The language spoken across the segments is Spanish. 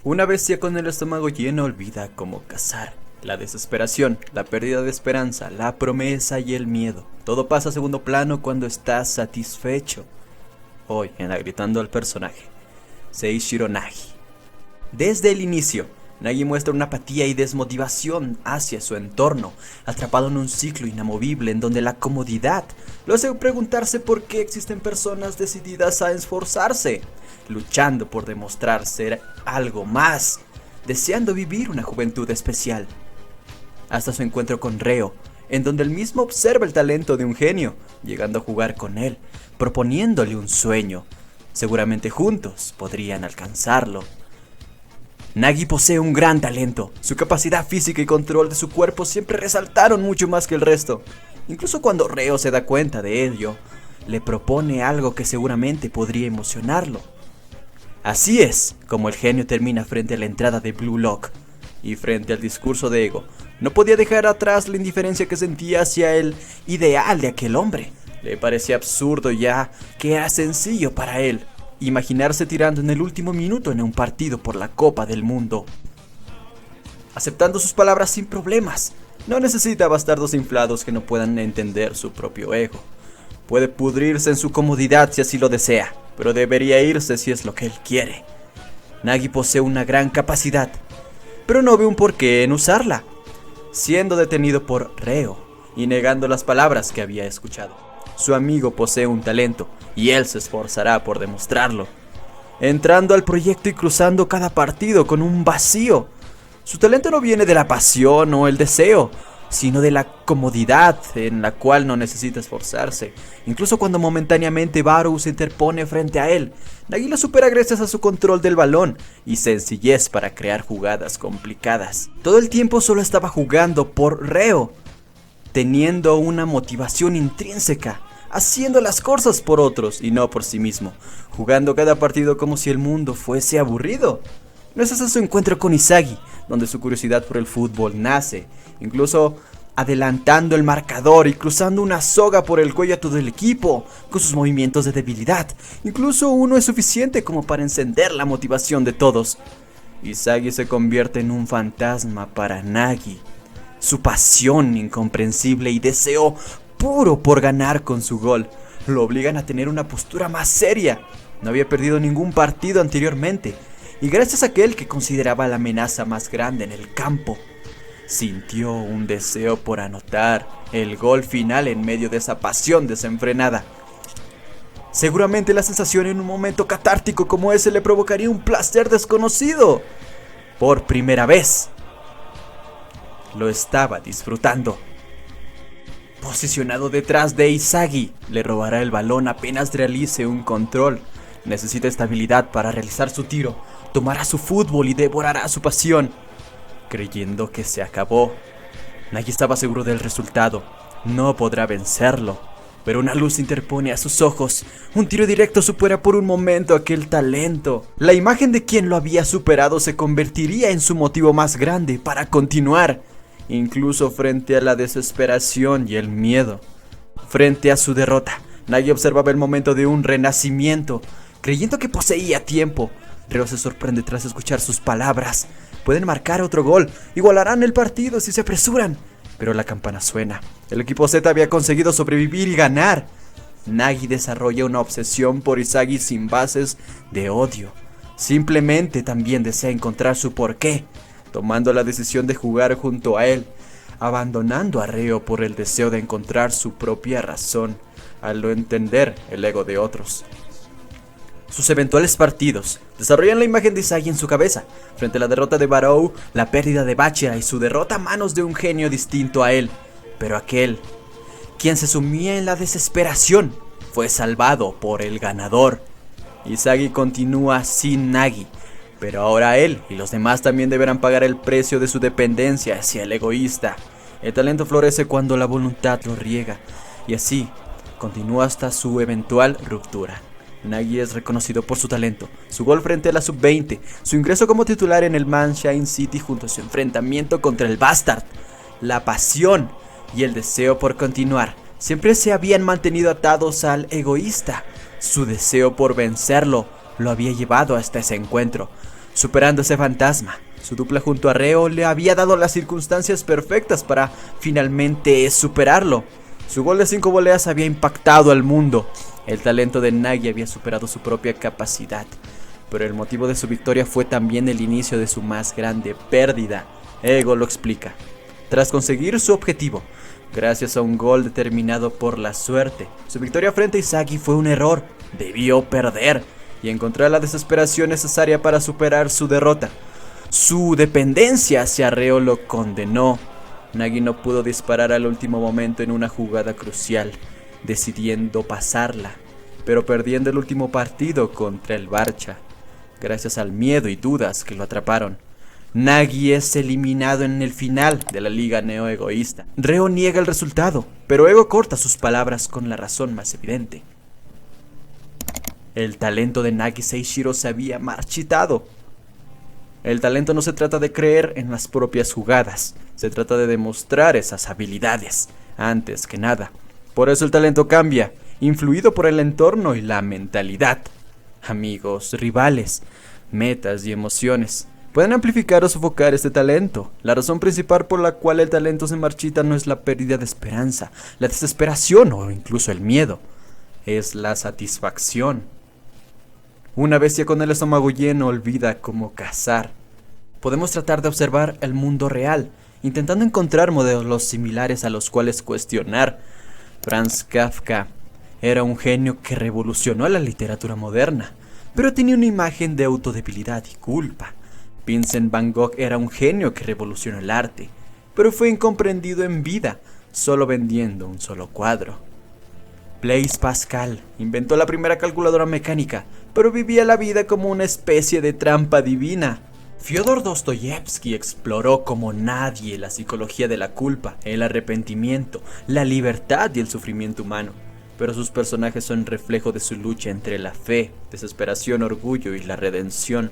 Una bestia con el estómago lleno olvida cómo cazar. La desesperación, la pérdida de esperanza, la promesa y el miedo. Todo pasa a segundo plano cuando estás satisfecho. Hoy, en Agritando al personaje, Seishiro Nagi. Desde el inicio, Nagi muestra una apatía y desmotivación hacia su entorno, atrapado en un ciclo inamovible en donde la comodidad lo hace preguntarse por qué existen personas decididas a esforzarse, luchando por demostrar ser algo más, deseando vivir una juventud especial. Hasta su encuentro con Reo, en donde él mismo observa el talento de un genio, llegando a jugar con él, proponiéndole un sueño. Seguramente juntos podrían alcanzarlo. Nagi posee un gran talento, su capacidad física y control de su cuerpo siempre resaltaron mucho más que el resto. Incluso cuando Reo se da cuenta de ello, le propone algo que seguramente podría emocionarlo. Así es como el genio termina frente a la entrada de Blue Lock, y frente al discurso de Ego, no podía dejar atrás la indiferencia que sentía hacia el ideal de aquel hombre. Le parecía absurdo ya que era sencillo para él imaginarse tirando en el último minuto en un partido por la Copa del Mundo. Aceptando sus palabras sin problemas, no necesita bastardos inflados que no puedan entender su propio ego. Puede pudrirse en su comodidad si así lo desea, pero debería irse si es lo que él quiere. Nagi posee una gran capacidad, pero no ve un porqué en usarla, siendo detenido por Reo y negando las palabras que había escuchado. Su amigo posee un talento y él se esforzará por demostrarlo, entrando al proyecto y cruzando cada partido con un vacío. Su talento no viene de la pasión o el deseo, sino de la comodidad en la cual no necesita esforzarse. Incluso cuando momentáneamente Baru se interpone frente a él, Nagi lo supera gracias a su control del balón y sencillez para crear jugadas complicadas. Todo el tiempo solo estaba jugando por Reo, teniendo una motivación intrínseca, haciendo las cosas por otros y no por sí mismo, jugando cada partido como si el mundo fuese aburrido. No es hasta su encuentro con Izagi, donde su curiosidad por el fútbol nace, incluso adelantando el marcador y cruzando una soga por el cuello a todo el equipo, con sus movimientos de debilidad. Incluso uno es suficiente como para encender la motivación de todos. Izagi se convierte en un fantasma para Nagi. Su pasión incomprensible y deseo puro por ganar con su gol lo obligan a tener una postura más seria. No había perdido ningún partido anteriormente, y gracias a aquel que consideraba la amenaza más grande en el campo, sintió un deseo por anotar el gol final en medio de esa pasión desenfrenada. Seguramente la sensación en un momento catártico como ese le provocaría un placer desconocido. Por primera vez, lo estaba disfrutando. Posicionado detrás de Izagi, le robará el balón apenas realice un control. Necesita estabilidad para realizar su tiro, tomará su fútbol y devorará su pasión. Creyendo que se acabó, Nagi estaba seguro del resultado. No podrá vencerlo, pero una luz interpone a sus ojos. Un tiro directo supera por un momento aquel talento. La imagen de quien lo había superado se convertiría en su motivo más grande para continuar, incluso frente a la desesperación y el miedo. Frente a su derrota, Nagi observaba el momento de un renacimiento, creyendo que poseía tiempo. Reo se sorprende tras escuchar sus palabras. Pueden marcar otro gol, igualarán el partido si se apresuran. Pero la campana suena. El equipo Z había conseguido sobrevivir y ganar. Nagi desarrolla una obsesión por Izagi sin bases de odio. Simplemente también desea encontrar su porqué, tomando la decisión de jugar junto a él, abandonando a Reo por el deseo de encontrar su propia razón, al no entender el ego de otros. Sus eventuales partidos desarrollan la imagen de Izagi en su cabeza, frente a la derrota de Barou, la pérdida de Bachira y su derrota a manos de un genio distinto a él. Pero aquel, quien se sumía en la desesperación, fue salvado por el ganador. Izagi continúa sin Nagi, pero ahora él y los demás también deberán pagar el precio de su dependencia hacia el egoísta. El talento florece cuando la voluntad lo riega, y así continúa hasta su eventual ruptura. Nagi es reconocido por su talento, su gol frente a la Sub-20, su ingreso como titular en el Sunshine City junto a su enfrentamiento contra el Bastard. La pasión y el deseo por continuar siempre se habían mantenido atados al egoísta. Su deseo por vencerlo lo había llevado hasta ese encuentro. superando ese fantasma. Su dupla junto a Reo le había dado las circunstancias perfectas para finalmente superarlo. Su gol de 5 voleas había impactado al mundo. El talento de Nagi había superado su propia capacidad. Pero el motivo de su victoria fue también el inicio de su más grande pérdida. Ego lo explica. Tras conseguir su objetivo, gracias a un gol determinado por la suerte, su victoria frente a Izagi fue un error. Debió perder y encontrar la desesperación necesaria para superar su derrota. Su dependencia hacia Reo lo condenó. Nagi no pudo disparar al último momento en una jugada crucial, decidiendo pasarla, pero perdiendo el último partido contra el Barça, gracias al miedo y dudas que lo atraparon. Nagi es eliminado en el final de la Liga Neo Egoísta. Reo niega el resultado, pero Ego corta sus palabras con la razón más evidente. El talento de Nagi Seishiro se había marchitado. El talento no se trata de creer en las propias jugadas, se trata de demostrar esas habilidades, antes que nada. Por eso el talento cambia, influido por el entorno y la mentalidad. Amigos, rivales, metas y emociones pueden amplificar o sofocar este talento. La razón principal por la cual el talento se marchita no es la pérdida de esperanza, la desesperación o incluso el miedo. Es la satisfacción. Una bestia con el estómago lleno olvida cómo cazar. Podemos tratar de observar el mundo real, intentando encontrar modelos similares a los cuales cuestionar. Franz Kafka era un genio que revolucionó la literatura moderna, pero tenía una imagen de autodebilidad y culpa. Vincent Van Gogh era un genio que revolucionó el arte, pero fue incomprendido en vida, solo vendiendo un solo cuadro. Blaise Pascal inventó la primera calculadora mecánica, pero vivía la vida como una especie de trampa divina. Fyodor Dostoyevsky exploró como nadie la psicología de la culpa, el arrepentimiento, la libertad y el sufrimiento humano, pero sus personajes son reflejo de su lucha entre la fe, desesperación, orgullo y la redención.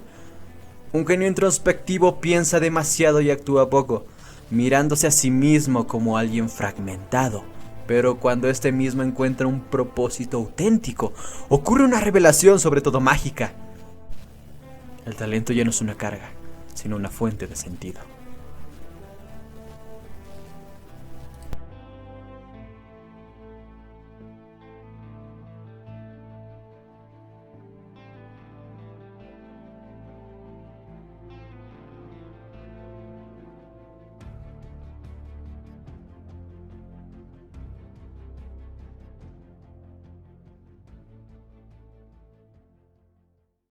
Un genio introspectivo piensa demasiado y actúa poco, mirándose a sí mismo como alguien fragmentado. Pero cuando este mismo encuentra un propósito auténtico, ocurre una revelación sobre todo mágica. El talento ya no es una carga, sino una fuente de sentido.